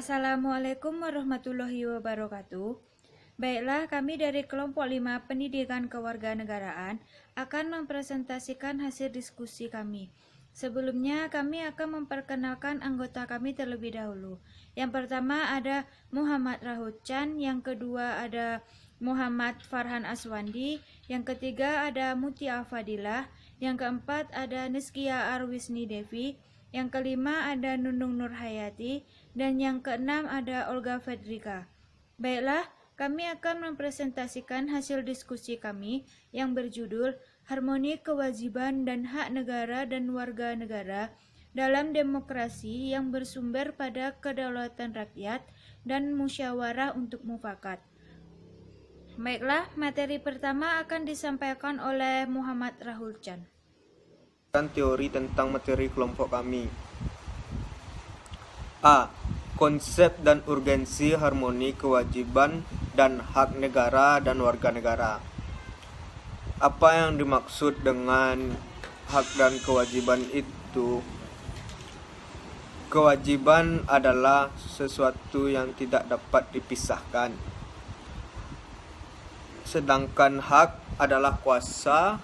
Assalamualaikum warahmatullahi wabarakatuh. Baiklah, kami dari kelompok 5 Pendidikan Kewarganegaraan akan mempresentasikan hasil diskusi kami. Sebelumnya, kami akan memperkenalkan anggota kami terlebih dahulu. Yang pertama ada Muhammad Rahut Chan, yang kedua ada Muhammad Farhan Aswandi, yang ketiga ada Mutia Fadilah, yang keempat ada Niskia Arwisni Devi, yang kelima ada Nunung Nurhayati, dan yang keenam ada Olga Fedrika. Baiklah, kami akan mempresentasikan hasil diskusi kami yang berjudul Harmoni Kewajiban dan Hak Negara dan Warga Negara dalam Demokrasi yang bersumber pada kedaulatan rakyat dan musyawarah untuk mufakat. Baiklah, materi pertama akan disampaikan oleh Muhammad Rahul Chan. Teori tentang materi kelompok kami. A. Konsep dan urgensi harmoni kewajiban dan hak negara dan warga negara. Apa yang dimaksud dengan hak dan kewajiban itu? Kewajiban adalah sesuatu yang tidak dapat dipisahkan. Sedangkan hak adalah kuasa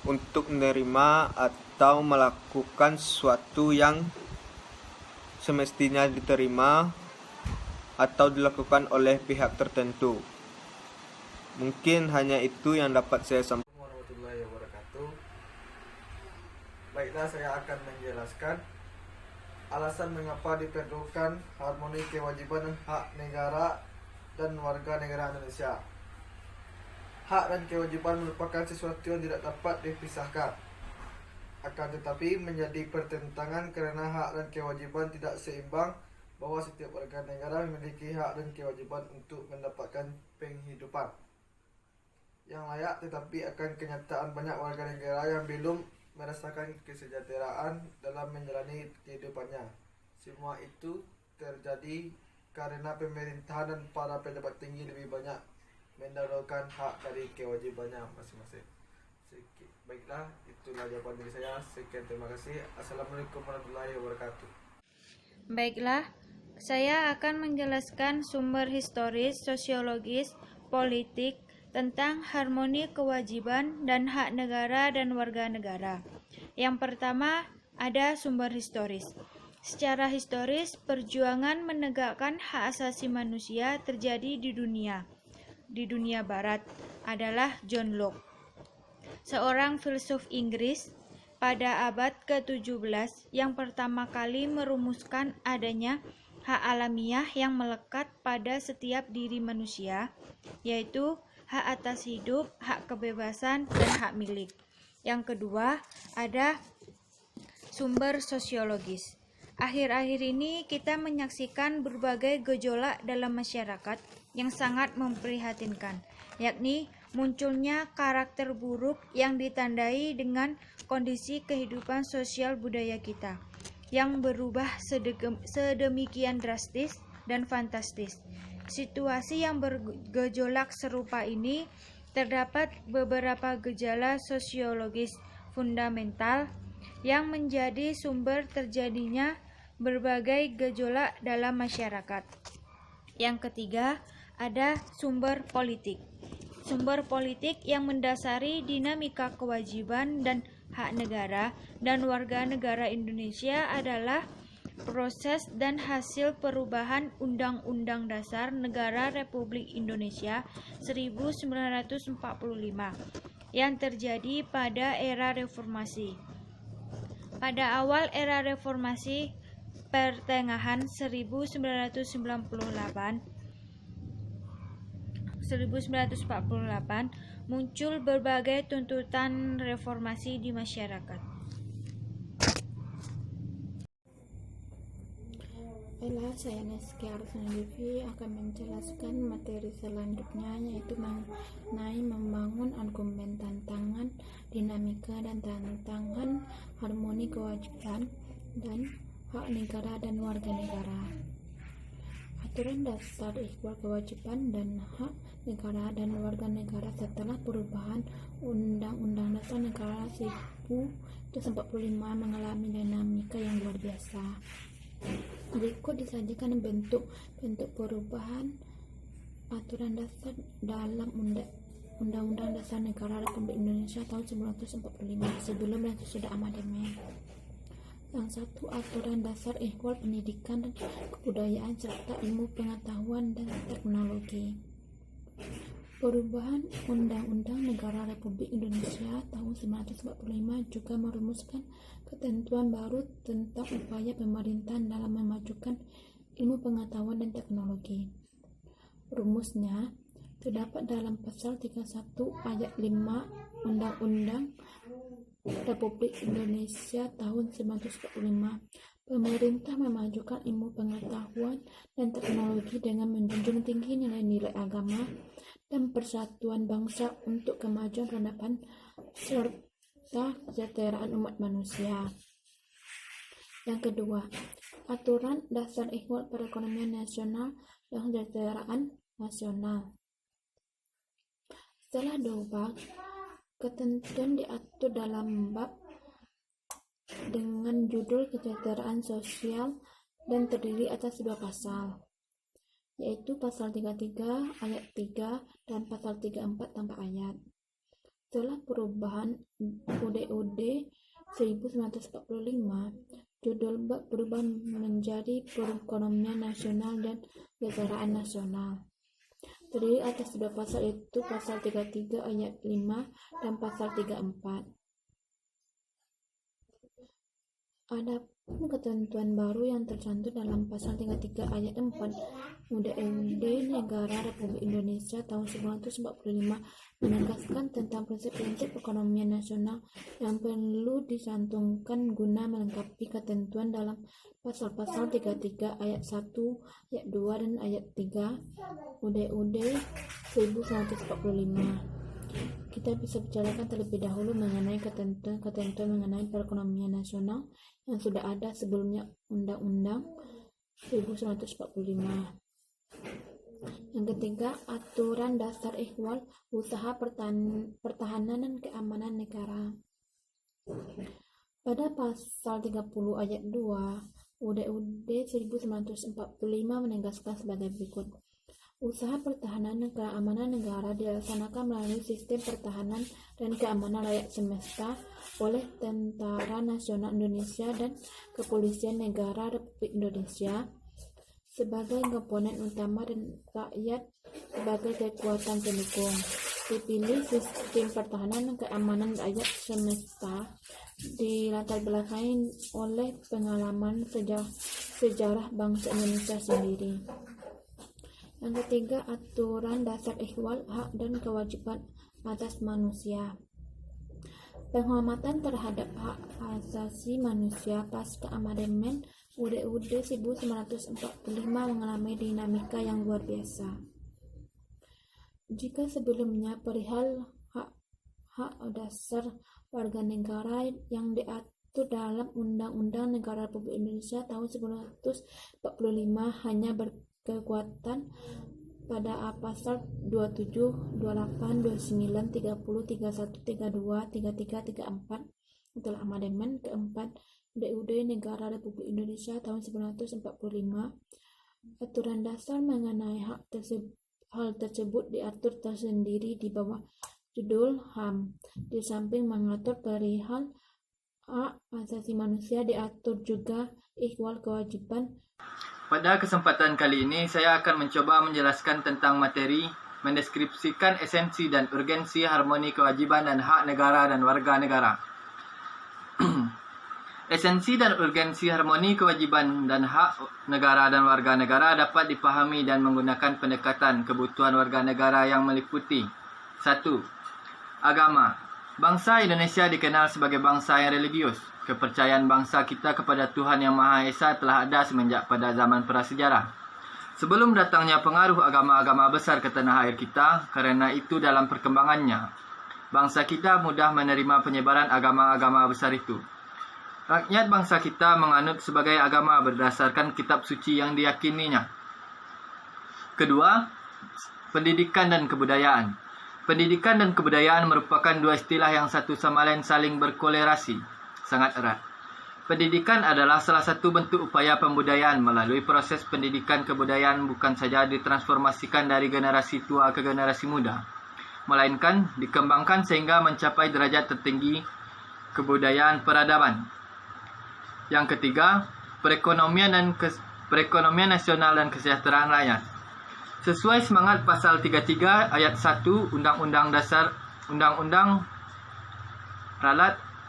untuk menerima atau melakukan sesuatu yang semestinya diterima atau dilakukan oleh pihak tertentu. Mungkin hanya itu yang dapat saya sampaikan. Warahmatullahi wabarakatuh. Baiklah, saya akan menjelaskan alasan mengapa diperlukan harmoni kewajiban dan hak negara dan warga negara Indonesia. Hak dan kewajiban merupakan sesuatu yang tidak dapat dipisahkan. Akan tetapi menjadi pertentangan karena hak dan kewajiban tidak seimbang, bahwa setiap warga negara memiliki hak dan kewajiban untuk mendapatkan penghidupan yang layak, tetapi akan kenyataan banyak warga negara yang belum merasakan kesejahteraan dalam menjalani kehidupannya. Semua itu terjadi karena pemerintahan dan para pejabat tinggi lebih banyak mendahulukan hak dari kewajibannya masing-masing. Baiklah, itulah jawaban dari saya. Sekian, terima kasih. Assalamualaikum warahmatullahi wabarakatuh. Baiklah, saya akan menjelaskan sumber historis, sosiologis, politik tentang harmoni kewajiban dan hak negara dan warga negara. Yang pertama, ada sumber historis. Secara historis, perjuangan menegakkan hak asasi manusia terjadi di dunia barat adalah John Locke, seorang filsuf Inggris pada abad ke-17 yang pertama kali merumuskan adanya hak alamiah yang melekat pada setiap diri manusia, yaitu hak atas hidup, hak kebebasan, dan hak milik. Yang kedua, ada sumber sosiologis. Akhir-akhir ini kita menyaksikan berbagai gejolak dalam masyarakat yang sangat memprihatinkan, yakni munculnya karakter buruk yang ditandai dengan kondisi kehidupan sosial budaya kita yang berubah sedemikian drastis dan fantastis. Situasi yang bergejolak serupa ini terdapat beberapa gejala sosiologis fundamental yang menjadi sumber terjadinya berbagai gejolak dalam masyarakat. Yang ketiga, ada sumber politik. Sumber politik yang mendasari dinamika kewajiban dan hak negara dan warga negara Indonesia adalah proses dan hasil perubahan Undang-Undang Dasar Negara Republik Indonesia 1945 yang terjadi pada era reformasi. Pada awal era reformasi pertengahan 1948 muncul berbagai tuntutan reformasi di masyarakat. Baiklah, saya Niskia Arwisni Devi akan menjelaskan materi selanjutnya, yaitu mengenai membangun argumen tantangan, dinamika dan tantangan harmoni kewajiban dan hak negara dan warga negara. Aturan dasar ikhwal kewajiban dan hak negara dan warga negara setelah perubahan Undang-Undang Dasar Negara 1945 mengalami dinamika yang luar biasa. Berikut disajikan bentuk perubahan aturan dasar dalam Undang-Undang Dasar Negara Republik Indonesia tahun 1945 sebelum dan sesudah amandemen. Yang satu, aturan dasar ihwal pendidikan dan kebudayaan serta ilmu pengetahuan dan teknologi. Perubahan Undang-Undang Negara Republik Indonesia tahun 1945 juga merumuskan ketentuan baru tentang upaya pemerintahan dalam memajukan ilmu pengetahuan dan teknologi. Rumusnya terdapat dalam pasal 31 ayat 5 Undang-Undang Republik Indonesia tahun 1945. Pemerintah memajukan ilmu pengetahuan dan teknologi dengan menjunjung tinggi nilai-nilai agama dan persatuan bangsa untuk kemajuan peradaban serta kesejahteraan umat manusia. Yang kedua, aturan dasar ihwal perekonomian nasional dan kesejahteraan nasional. Setelah 2 bab, ketentuan diatur dalam bab dengan judul kesejahteraan sosial dan terdiri atas 2 pasal, yaitu pasal 33 ayat 3 dan pasal 34 tanpa ayat. Setelah perubahan UUD 1945, judul bab berubah menjadi perekonomian nasional dan kesejahteraan nasional. Terdiri atas 2 pasal, yaitu pasal 33 ayat 5 dan pasal 34. Adapun ketentuan baru yang tercantum dalam pasal 33 ayat 4 UUD Negara Republik Indonesia tahun 1945 menegaskan tentang prinsip-prinsip perekonomian nasional yang perlu dicantumkan guna melengkapi ketentuan dalam pasal-pasal 33 ayat 1, ayat 2 dan ayat 3 UUD 1945. Kita bisa bicarakan terlebih dahulu mengenai ketentuan mengenai perekonomian nasional yang sudah ada sebelumnya Undang-Undang 1945. Yang ketiga, aturan dasar ihwal usaha pertahanan dan keamanan negara. Pada pasal 30 ayat 2 UUD 1945 menegaskan sebagai berikut. Usaha pertahanan dan keamanan negara dilaksanakan melalui sistem pertahanan dan keamanan rakyat semesta oleh Tentara Nasional Indonesia dan Kepolisian Negara Republik Indonesia sebagai komponen utama dan rakyat sebagai kekuatan pendukung. Dipilih sistem pertahanan dan keamanan rakyat semesta dilatar belakangi oleh pengalaman sejarah bangsa Indonesia sendiri. Yang ketiga, aturan dasar ihwal hak dan kewajiban atas manusia. Penghormatan terhadap hak asasi manusia pasca amandemen UUD 1945 mengalami dinamika yang luar biasa. Jika sebelumnya perihal hak dasar warga negara yang diatur dalam Undang-Undang Negara Republik Indonesia tahun 1945 hanya berkekuatan pada pasal 27, 28, 29, 30, 31, 32, 33, 34 setelah amandemen keempat UUD Negara Republik Indonesia tahun 1945, aturan dasar mengenai hal tersebut diatur tersendiri di bawah judul HAM. Di samping mengatur perihal hak asasi manusia, diatur juga ihwal kewajiban. Pada kesempatan kali ini, saya akan mencoba menjelaskan tentang materi, mendeskripsikan esensi dan urgensi harmoni kewajiban dan hak negara dan warga negara. Esensi dan urgensi harmoni kewajiban dan hak negara dan warga negara dapat dipahami dan menggunakan pendekatan kebutuhan warga negara yang meliputi 1. Agama. Bangsa Indonesia dikenal sebagai bangsa yang religius. Kepercayaan bangsa kita kepada Tuhan Yang Maha Esa telah ada semenjak pada zaman prasejarah. Sebelum datangnya pengaruh agama-agama besar ke tanah air kita, karena itu dalam perkembangannya, bangsa kita mudah menerima penyebaran agama-agama besar itu. Rakyat bangsa kita menganut sebagai agama berdasarkan kitab suci yang diyakininya. Kedua, pendidikan dan kebudayaan. Pendidikan dan kebudayaan merupakan dua istilah yang satu sama lain saling berkolerasi sangat erat. Pendidikan adalah salah satu bentuk upaya pembudayaan. Melalui proses pendidikan, kebudayaan bukan saja ditransformasikan dari generasi tua ke generasi muda, melainkan dikembangkan sehingga mencapai derajat tertinggi kebudayaan peradaban. Yang ketiga, perekonomian nasional dan kesejahteraan rakyat. Sesuai semangat pasal 33 ayat 1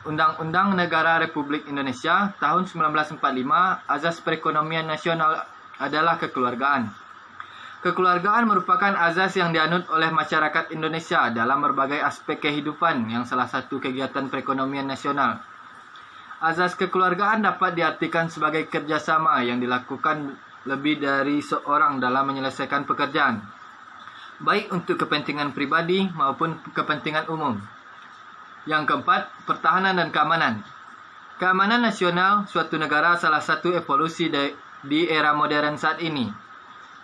Undang-Undang Negara Republik Indonesia tahun 1945, azas perekonomian nasional adalah kekeluargaan. Kekeluargaan merupakan azas yang dianut oleh masyarakat Indonesia dalam berbagai aspek kehidupan, yang salah satu kegiatan perekonomian nasional. Azas kekeluargaan dapat diartikan sebagai kerjasama yang dilakukan lebih dari seorang dalam menyelesaikan pekerjaan, baik untuk kepentingan pribadi maupun kepentingan umum. Yang keempat, pertahanan dan keamanan. Keamanan nasional suatu negara salah satu evolusi di era modern saat ini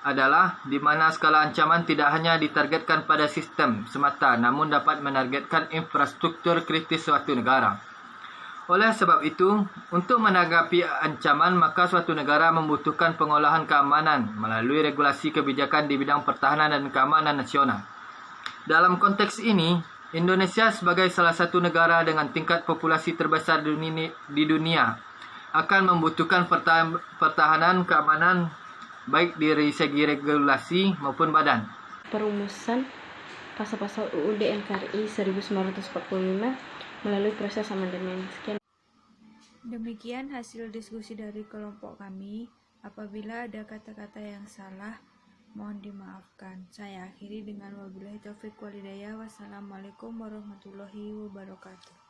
adalah di mana skala ancaman tidak hanya ditargetkan pada sistem semata, namun dapat menargetkan infrastruktur kritis suatu negara. Oleh sebab itu, untuk menanggapi ancaman, maka suatu negara membutuhkan pengolahan keamanan melalui regulasi kebijakan di bidang pertahanan dan keamanan nasional. Dalam konteks ini, Indonesia sebagai salah satu negara dengan tingkat populasi terbesar di dunia akan membutuhkan pertahanan keamanan baik dari segi regulasi maupun badan. Perumusan pasal-pasal UUD NKRI 1945 melalui proses amandemen. Sekian. Demikian hasil diskusi dari kelompok kami. Apabila ada kata-kata yang salah, mohon dimaafkan. Saya akhiri dengan wabillahi taufiq walhidayah. Wassalamualaikum warahmatullahi wabarakatuh.